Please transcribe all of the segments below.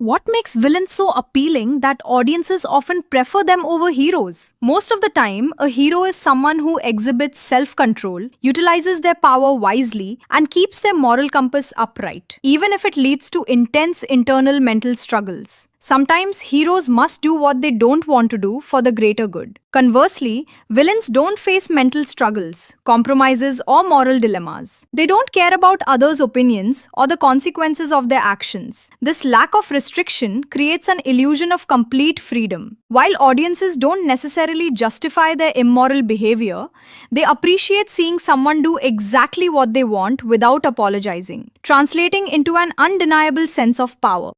What makes villains so appealing that audiences often prefer them over heroes? Most of the time, a hero is someone who exhibits self control, utilizes their power wisely, and keeps their moral compass upright, even if it leads to intense internal mental struggles. Sometimes heroes must do what they don't want to do for the greater good. Conversely, villains don't face mental struggles, compromises, or moral dilemmas. They don't care about others' opinions or the consequences of their actions. This lack of restriction creates an illusion of complete freedom. While audiences don't necessarily justify their immoral behavior, they appreciate seeing someone do exactly what they want without apologizing, translating into an undeniable sense of power.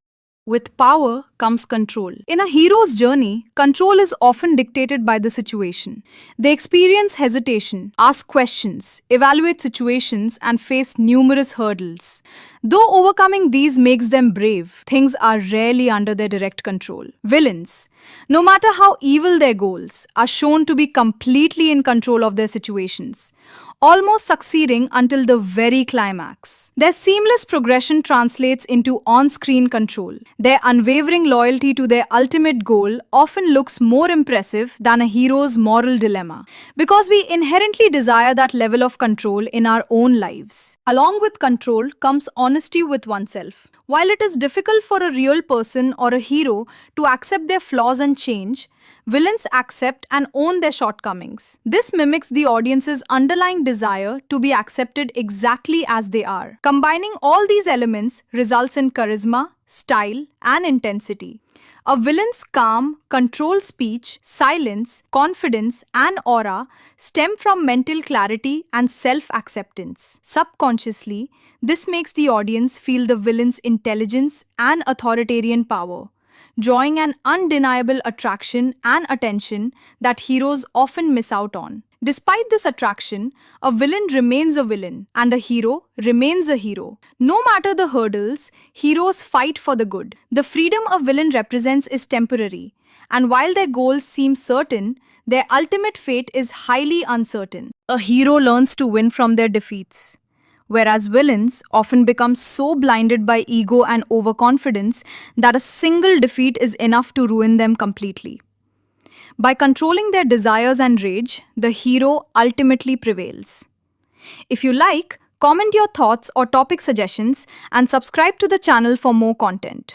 With power comes control. In a hero's journey, control is often dictated by the situation. They experience hesitation, ask questions, evaluate situations, and face numerous hurdles. Though overcoming these makes them brave, things are rarely under their direct control. Villains, no matter how evil their goals, are shown to be completely in control of their situations, almost succeeding until the very climax. Their seamless progression translates into on-screen control. Their unwavering loyalty to their ultimate goal often looks more impressive than a hero's moral dilemma, because we inherently desire that level of control in our own lives. Along with control comes honesty with oneself. While it is difficult for a real person or a hero to accept their flaws and change, villains accept and own their shortcomings. This mimics the audience's underlying desire to be accepted exactly as they are. Combining all these elements results in charisma, style, and intensity. A villain's calm, controlled speech, silence, confidence, and aura stem from mental clarity and self-acceptance. Subconsciously, this makes the audience feel the villain's intelligence and authoritarian power, drawing an undeniable attraction and attention that heroes often miss out on. Despite this attraction, a villain remains a villain and a hero remains a hero. No matter the hurdles, heroes fight for the good. The freedom a villain represents is temporary, and while their goals seem certain, their ultimate fate is highly uncertain. A hero learns to win from their defeats, whereas villains often become so blinded by ego and overconfidence that a single defeat is enough to ruin them completely. By controlling their desires and rage, the hero ultimately prevails. If you like, comment your thoughts or topic suggestions and subscribe to the channel for more content.